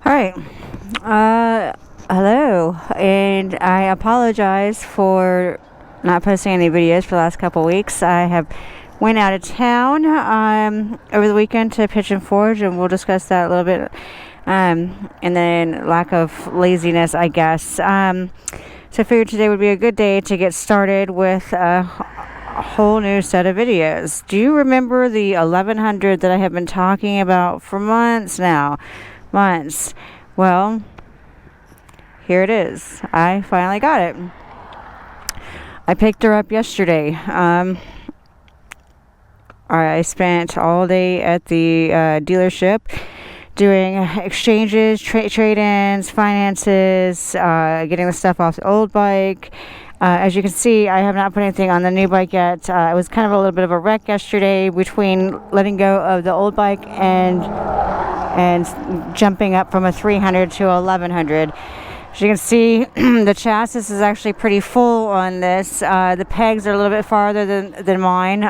All right. Hello, and I apologize for not posting any videos for the last couple weeks. I have went out of town over the weekend to Pigeon Forge, and we'll discuss that a little bit. And then lack of laziness, I guess. So I figured today would be a good day to get started with a whole new set of videos. Do you remember the 1100 that I have been talking about for months now? Well, here it is. I finally got it. I picked her up yesterday. I spent all day at the dealership doing exchanges, trade-ins, finances, getting the stuff off the old bike. As you can see, I have not put anything on the new bike yet. It was kind of a little bit of a wreck yesterday between letting go of the old bike and jumping up from a 300 to a 1100. As you can see, the chassis is actually pretty full on this. The pegs are a little bit farther than mine.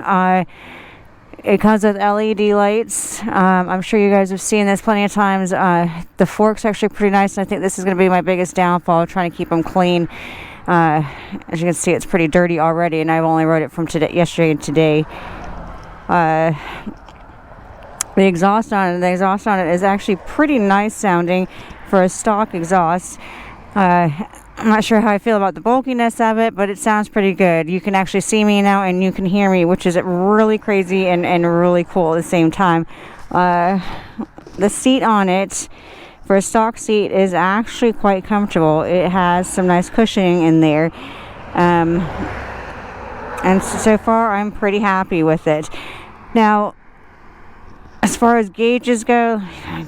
It comes with LED lights. I'm sure you guys have seen this plenty of times. The fork's actually pretty nice, and I think this is going to be my biggest downfall, trying to keep them clean. As you can see, it's pretty dirty already, and I've only rode it from yesterday and today. The exhaust on it is actually pretty nice sounding for a stock exhaust. I'm not sure how I feel about the bulkiness of it, but it sounds pretty good. You can actually see me now and you can hear me, which is really crazy and really cool at the same time. The seat on it for a stock seat is actually quite comfortable. It has some nice cushioning in there. And so far I'm pretty happy with it. Now, as far as gauges go,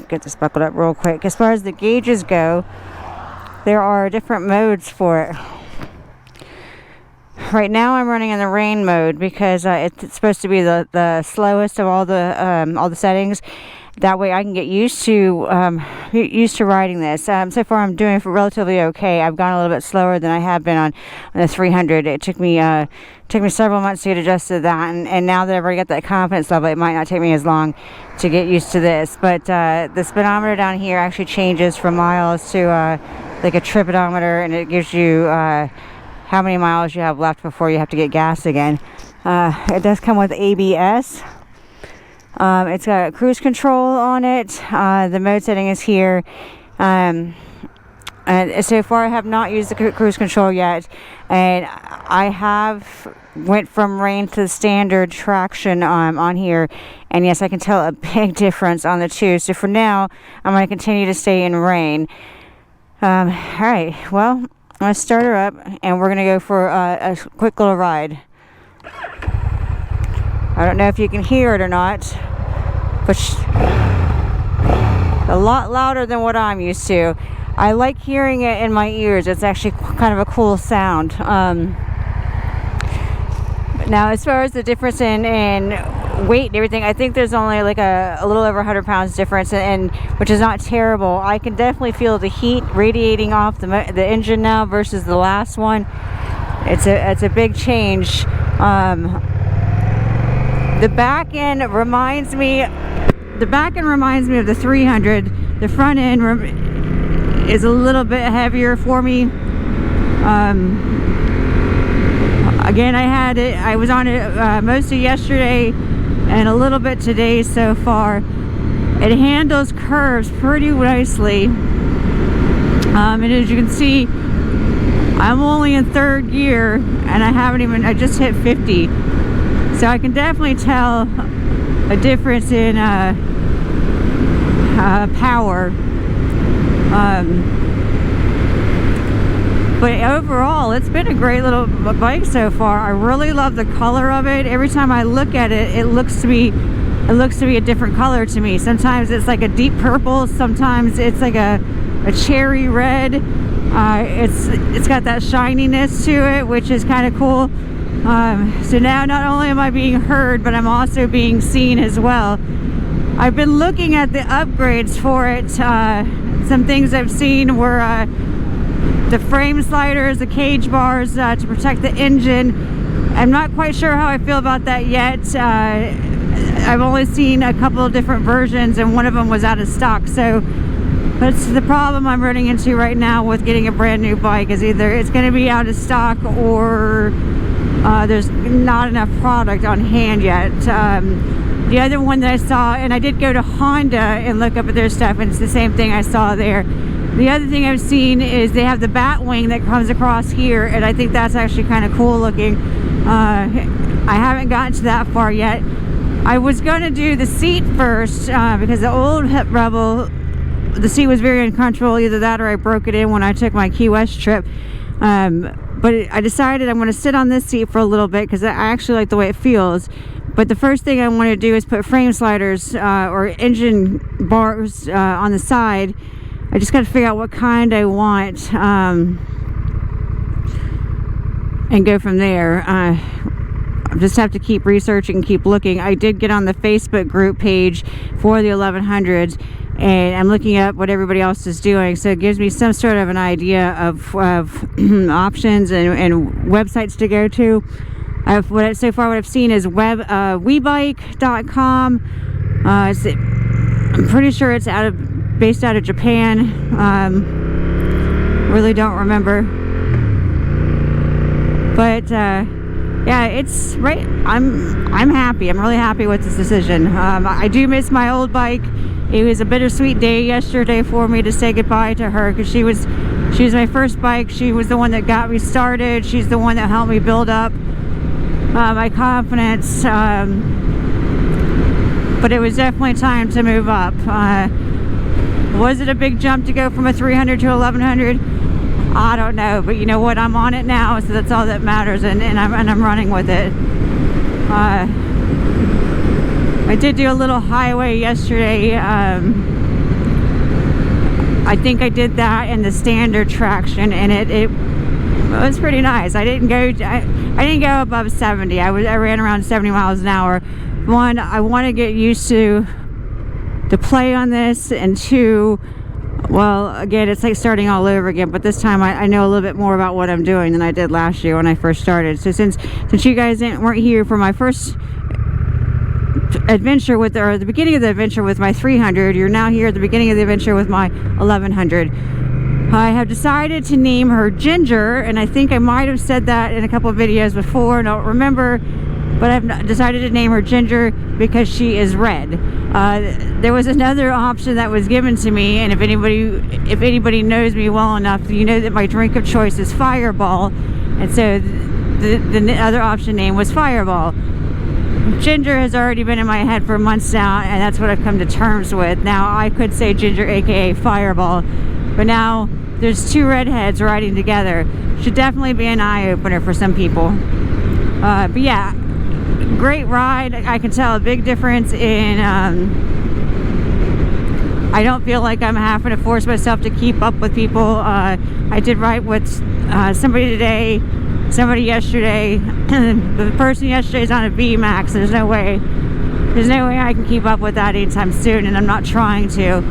get this buckled up real quick. As far as the gauges go, there are different modes for it. Right now I'm running in the rain mode because it's supposed to be the slowest of all the settings. That way I can get used to riding this. So far I'm doing relatively okay. I've gone a little bit slower than I have been on the 300. It took me several months to get adjusted to that, and now that I've already got that confidence level, it might not take me as long to get used to this. But the speedometer down here actually changes from miles to like a tripodometer, and it gives you how many miles you have left before you have to get gas again. It does come with ABS. It's got cruise control on it. The mode setting is here. And so far I have not used the cruise control yet, and I have went from rain to standard traction on here, and yes, I can tell a big difference on the two. So for now I'm going to continue to stay in rain. Alright, well, I'm going to start her up and we're going to go for a quick little ride. I don't know if you can hear it or not, but a lot louder than what I'm used to. I like hearing it in my ears. It's actually kind of a cool sound. Now, as far as the difference in weight and everything, I think there's only like a little over 100 pounds difference, and which is not terrible. I can definitely feel the heat radiating off the engine now versus the last one. It's a big change. The back end reminds me of the 300. The front end is a little bit heavier for me. Again, I was on it most of yesterday and a little bit today so far. It handles curves pretty nicely. And as you can see, I'm only in third gear and I just hit 50. So I can definitely tell a difference in power. But overall, it's been a great little bike so far. I really love the color of it. Every time I look at it, it looks to be a different color to me. Sometimes it's like a deep purple. Sometimes it's like a cherry red. It's got that shininess to it, which is kind of cool. So now not only am I being heard, but I'm also being seen as well. I've been looking at the upgrades for it. Some things I've seen were the frame sliders, the cage bars to protect the engine. I'm not quite sure how I feel about that yet. I've only seen a couple of different versions and one of them was out of stock, so But it's the problem I'm running into right now with getting a brand new bike is either it's going to be out of stock or there's not enough product on hand yet. The other one that I saw, and I did go to Honda and look up at their stuff, and it's the same thing I saw there. The other thing I've seen is they have the bat wing that comes across here, and I think that's actually kind of cool looking. I haven't gotten to that far yet. I was going to do the seat first because the old Rebel, the seat was very uncomfortable. Either that or I broke it in when I took my Key West trip. But I decided I'm going to sit on this seat for a little bit because I actually like the way it feels. But the first thing I want to do is put frame sliders or engine bars on the side. I just got to figure out what kind I want and go from there. I just have to keep researching, keep looking. I did get on the Facebook group page for the 1100s, and I'm looking up what everybody else is doing, so it gives me some sort of an idea of options and websites to go to. So far what I've seen is webike.com. I'm pretty sure it's based out of Japan. Really don't remember, but yeah, it's right. I'm happy. I'm really happy with this decision. I do miss my old bike. It was a bittersweet day yesterday for me to say goodbye to her because she was my first bike. She was the one that got me started. She's the one that helped me build up my confidence. But it was definitely time to move up. Was it a big jump to go from a 300 to 1100? I don't know, but you know what? I'm on it now, so that's all that matters, and I'm running with it. I did do a little highway yesterday. I think I did that in the standard traction, and it was pretty nice. I didn't go above 70. I ran around 70 miles an hour. One, I want to get used to the play on this, and two, well, again, it's like starting all over again, but this time I know a little bit more about what I'm doing than I did last year when I first started. So since you guys weren't here for my first adventure with, or the beginning of the adventure with my 300, you're now here at the beginning of the adventure with my 1100. I have decided to name her Ginger, and I think I might have said that in a couple of videos before, I don't remember, but I've decided to name her Ginger because she is red. There was another option that was given to me, and if anybody knows me well enough, you know that my drink of choice is Fireball, and so the other option name was Fireball. Ginger has already been in my head for months now, and that's what I've come to terms with. Now I could say Ginger, aka Fireball, but now there's two redheads riding together. Should definitely be an eye-opener for some people. But yeah, great ride. I can tell a big difference in I don't feel like I'm having to force myself to keep up with people. I did ride with somebody today, somebody yesterday. The person yesterday is on a VMAX. There's no way I can keep up with that anytime soon, and I'm not trying to.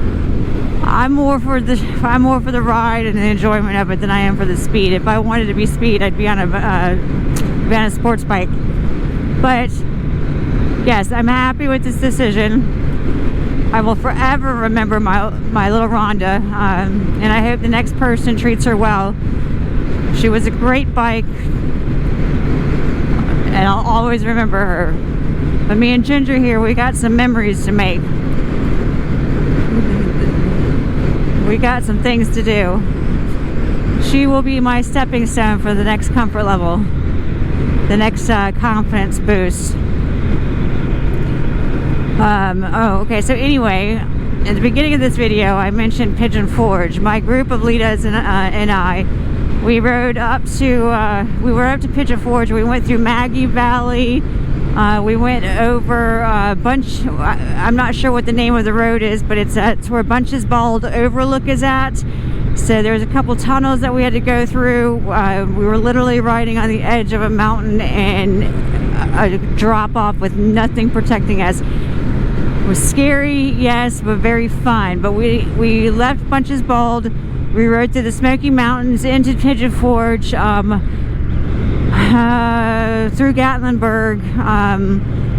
I'm more for the ride and the enjoyment of it than I am for the speed. If I wanted to be speed, I'd be on a sports bike. But yes, I'm happy with this decision. I will forever remember my little Rhonda, and I hope the next person treats her well. She was a great bike, and I'll always remember her. But me and Ginger here, we got some memories to make. We got some things to do. She will be my stepping stone for the next comfort level, the next confidence boost. Okay, so anyway, at the beginning of this video, I mentioned Pigeon Forge. My group of Litas and I, we rode up to Pigeon Forge. We went through Maggie Valley. We went over Bunch. I'm not sure what the name of the road is, but it's where Bunch's Bald Overlook is at. So there was a couple tunnels that we had to go through. We were literally riding on the edge of a mountain and a drop off with nothing protecting us. It was scary, yes, but very fun. But we left Bunch's Bald. We rode through the Smoky Mountains into Pigeon Forge, through Gatlinburg.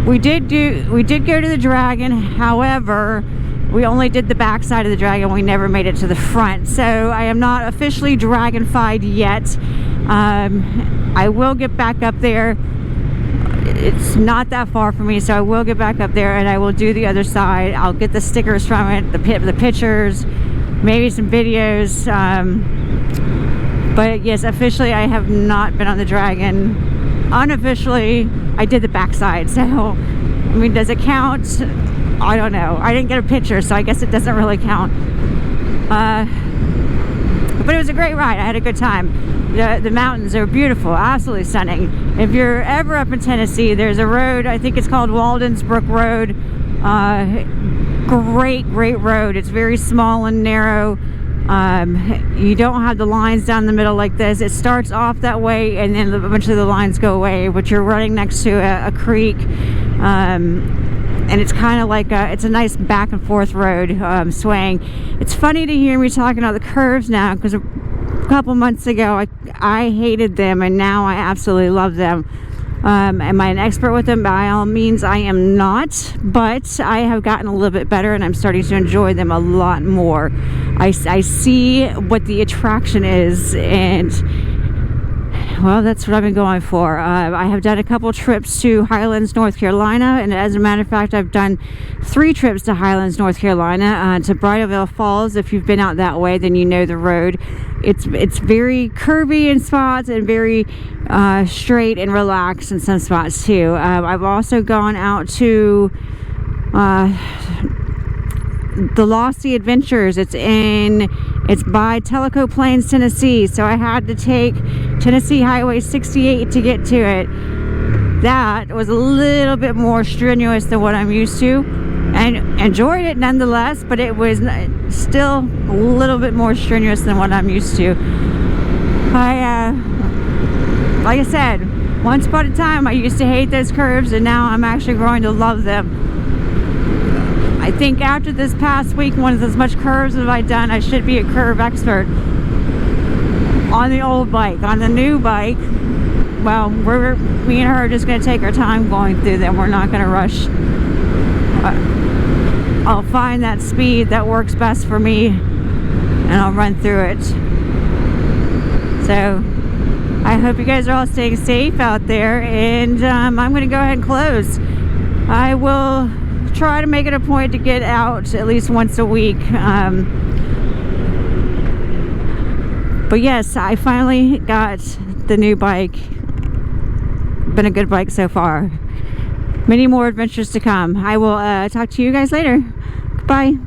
We did go to the Dragon. However, we only did the back side of the dragon. We never made it to the front. So I am not officially dragon-fied yet. I will get back up there. It's not that far from me, so I will get back up there and I will do the other side. I'll get the stickers from it, the pictures, maybe some videos. But yes, officially I have not been on the dragon. Unofficially, I did the backside. So, I mean, does it count? I don't know. I didn't get a picture, so I guess it doesn't really count. But it was a great ride. I had a good time. The mountains are beautiful, absolutely stunning. If you're ever up in Tennessee, there's a road, I think it's called Walden's Brook Road. Great road. It's very small and narrow. You don't have the lines down the middle like this. It starts off that way and then eventually the lines go away, but you're running next to a creek. And it's kind of like it's a nice back and forth road, swaying. It's funny to hear me talking about the curves now, because a couple months ago I hated them and now I absolutely love them. Am I an expert with them? By all means I am not, but I have gotten a little bit better and I'm starting to enjoy them a lot more. I see what the attraction is, and well, that's what I've been going for. I have done a couple trips to Highlands, North Carolina, and as a matter of fact, I've done 3 trips to Highlands, North Carolina, to Bridalveil Falls. If you've been out that way, then you know the road. It's very curvy in spots and very straight and relaxed in some spots too. I've also gone out to the Lofty Adventures. It's by Tellico Plains, Tennessee. So I had to take Tennessee Highway 68 to get to it. That was a little bit more strenuous than what I'm used to, and enjoyed it nonetheless, but it was still a little bit more strenuous than what I'm used to. Like I said, once upon a time I used to hate those curves, and now I'm actually growing to love them. I think after this past week, once as much curves as I've done, I should be a curve expert. On the old bike. On the new bike, well, me and her are just going to take our time going through them. We're not going to rush. I'll find that speed that works best for me and I'll run through it. So I hope you guys are all staying safe out there, and I'm going to go ahead and close. I will try to make it a point to get out at least once a week. But yes, I finally got the new bike. Been a good bike so far. Many more adventures to come. I will talk to you guys later. Bye.